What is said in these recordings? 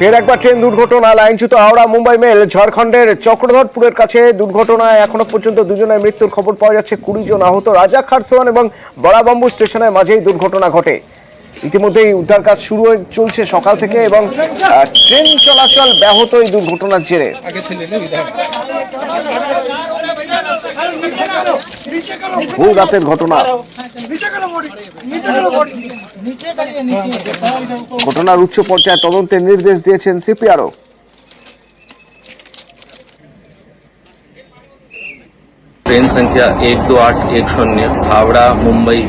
ফের একবার ট্রেন দুর্ঘটনা, লাইনচ্যুত হাওড়া মুম্বাই মেল। ঝাড়খণ্ডের চক্রধরপুরের কাছে দুর্ঘটনায় এখনো পর্যন্ত দুজনের মৃত্যুর খবর পাওয়া যাচ্ছে, 20 জন আহত। রাজা খারসোয়ান এবং বড়াবাম্বু স্টেশনের মাঝেই দুর্ঘটনা ঘটে। ইতিমধ্যেই উদ্ধার কাজ শুরু চলছে সকাল থেকে এবং ট্রেন চলাচল ব্যাহত এই দুর্ঘটনার জেরে। ভোর রাতের ঘটনা, ঘটনার উচ্চ পর্যায়ে তদন্তের নির্দেশ দিয়েছেন সিপিআরও। ट्रेन संख्या 12810 हावड़ा मुंबई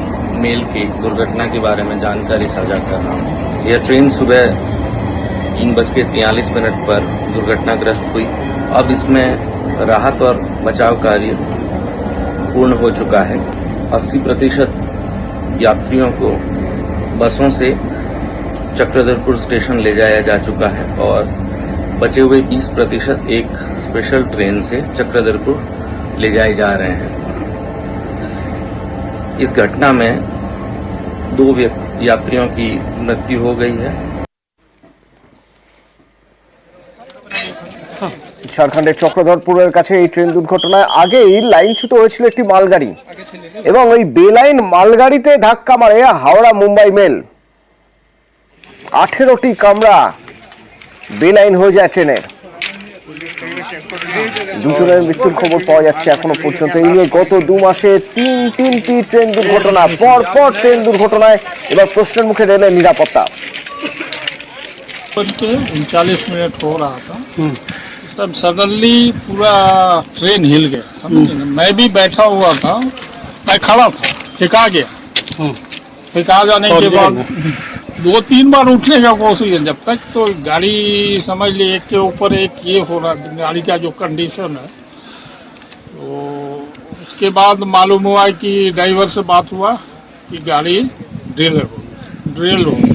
मेल की दुर्घटना के बारे में जानकारी साझा कर रहा हूँ। यह ट्रेन सुबह 3:43 पर दुर्घटनाग्रस्त हुई। अब इसमें राहत और बचाव कार्य पूर्ण हो चुका है। 80% यात्रियों को बसों से चक्रधरपुर स्टेशन ले जाया जा चुका है और बचे हुए 20% एक स्पेशल ट्रेन से चक्रधरपुर ले जाए जा रहे हैं। इस घटना में 2 यात्रियों की मृत्यु हो गई है। ঝাড়খণ্ডের চক্রধরপুরের কাছে এই ট্রেন দুর্ঘটনায় আগেই লাইনচ্যুত হয়েছিল একটি মালগাড়ি এবং ওই বেলাইন মালগাড়িতে ধাক্কা মারে হাওড়া মুম্বাই মেল। 18টি কামরা বেলাইন হয়ে যায় ট্রেনের। দুজনের মৃত্যুর খবর পাওয়া যাচ্ছে এখনো পর্যন্ত। এই নিয়ে গত 2 মাসে তিনটি ট্রেন দুর্ঘটনা, পর ট্রেন দুর্ঘটনায় এবার প্রশ্নের মুখে রেলের নিরাপত্তা। 39 हो रहा था तब सडनली पूरा ट्रेन हिल गया, समझे ना। मैं भी बैठा हुआ था, मैं खड़ा था, फेंका गया। फेंका जाने के बाद 2-3 बार उठने का कोशिश, जब तक तो गाड़ी समझ ली एक के ऊपर एक ये हो रहा, गाड़ी का जो कंडीशन है। तो उसके बाद मालूम हुआ कि ड्राइवर से बात हुआ कि गाड़ी ड्रिल हो गई।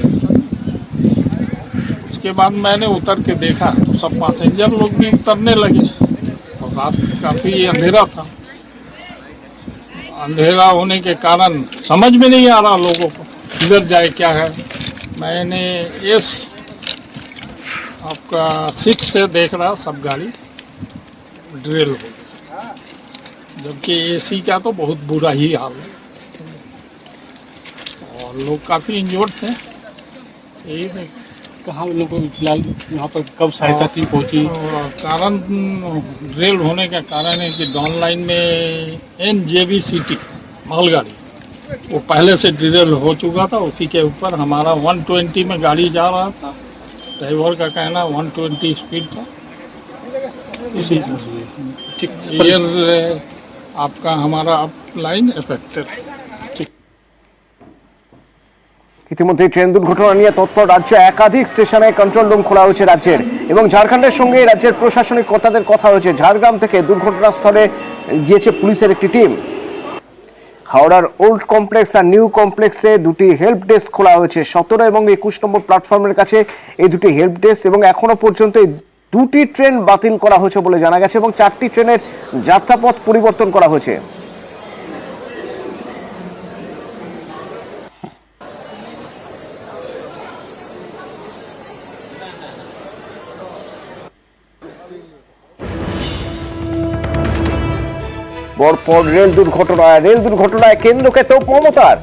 उसके बाद मैंने उतर के देखा तो सब पैसेंजर लोग भी उतरने लगे और रात काफ़ी अंधेरा था। अंधेरा होने के कारण समझ में नहीं आ रहा लोगों को किधर जाए क्या है। मैंने इस आपका 6 से देख रहा सब गाड़ी ड्रिल हो गई, जबकि एसी का तो बहुत बुरा ही हाल है और लोग काफ़ी इंजर्ड थे। यही नहीं कहाँ उन लोगों को फिलहाल यहाँ पर कब सहायता टीम पहुँची? कारण ड्रिल होने का कारण है कि डाउन लाइन में NJBCT मालगाड़ी वो पहले से ड्रिल हो चुका था। उसी के ऊपर हमारा 120 में गाड़ी जा रहा था, ड्राइवर का कहना 120 स्पीड था। इसी एयर आपका हमारा अप लाइन इफेक्टेड। ইতিমধ্যে ট্রেন দুর্ঘটনা নিয়ে তৎপর রাজ্য, একাধিক স্টেশনে কন্ট্রোল রুম খোলা হয়েছে রাজ্যের এবং ঝাড়খণ্ডের সঙ্গে রাজ্যের প্রশাসনিক কর্তাদের কথা হয়েছে। ঝাড়গ্রাম থেকে দুর্ঘটনাস্থলে গিয়েছে পুলিশের একটি টিম। হাওড়ার ওল্ড কমপ্লেক্স আর নিউ কমপ্লেক্সে 2টি হেল্প ডেস্ক খোলা হয়েছে। 17 এবং 21 নম্বর প্ল্যাটফর্মের কাছে এই 2টি হেল্প ডেস্ক এবং এখনো পর্যন্ত 2টি ট্রেন বাতিল করা হয়েছে বলে জানা গেছে এবং 4টি ট্রেনের যাত্রাপথ পরিবর্তন করা হয়েছে। পরপর রেল দুর্ঘটনায় কেন্দ্রকে তোপ মমতার।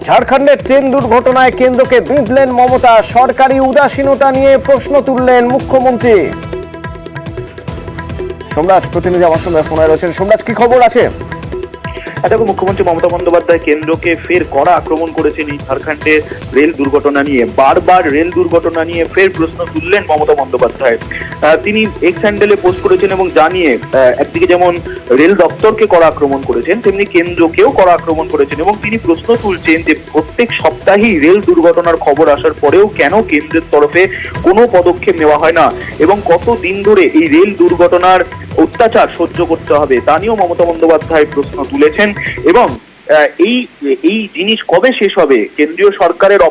ঝাড়খণ্ডের ট্রেন দুর্ঘটনায় কেন্দ্রকে বিঁধলেন মমতা। সরকারি উদাসীনতা নিয়ে প্রশ্ন তুললেন মুখ্যমন্ত্রী। সোমরাজ প্রতিনিধি আমার সঙ্গে ফোনে রয়েছেন। সোমরাজ, কি খবর আছে? দেখো, মুখ্যমন্ত্রী মমতা বন্দ্যোপাধ্যায় কেন্দ্রকে ফের কড়া আক্রমণ করেছেন এই ঝাড়খণ্ডের রেল দুর্ঘটনা নিয়ে। বারবার রেল দুর্ঘটনা নিয়ে ফের প্রশ্ন তুললেন মমতা বন্দ্যোপাধ্যায়। তিনি এক্স হ্যান্ডেলে পোস্ট করেছেন এবং জানিয়ে একদিকে যেমন রেল দপ্তরকে কড়া আক্রমণ করেছেন, তেমনি কেন্দ্রকেও কড়া আক্রমণ করেছেন এবং তিনি প্রশ্ন তুলছেন যে প্রত্যেক সপ্তাহেই রেল দুর্ঘটনার খবর আসার পরেও কেন কেন্দ্রের তরফে কোনো পদক্ষেপ নেওয়া হয় না এবং কত দিন ধরে এই রেল দুর্ঘটনার অত্যাচার সহ্য করতে হবে তা নিয়েও মমতা বন্দ্যোপাধ্যায় প্রশ্ন তুলেছেন এবং এই জিনিস কবে শেষ হবে? কেন্দ্রীয় সরকারের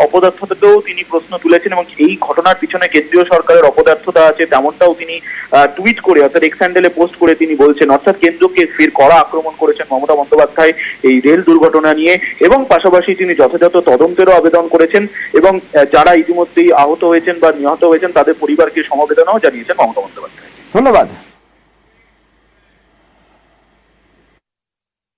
অপদার্থতাকেও তিনি প্রশ্ন তুলেছেন এবং এই ঘটনার পিছনে কেন্দ্রীয় সরকারের অপদার্থতা আছে তেমনটাও তিনি টুইট করে অর্থাৎ এক্স হ্যান্ডেলে পোস্ট করে তিনি বলছেন। অর্থাৎ কেন্দ্রকে ফের কড়া আক্রমণ করেছেন মমতা বন্দ্যোপাধ্যায় এই রেল দুর্ঘটনা নিয়ে এবং পাশাপাশি তিনি যথাযথ তদন্তেরও আবেদন করেছেন এবং যারা ইতিমধ্যেই আহত হয়েছেন বা নিহত হয়েছেন তাদের পরিবারকে সমবেদনাও জানিয়েছেন মমতা বন্দ্যোপাধ্যায়। ধন্যবাদ।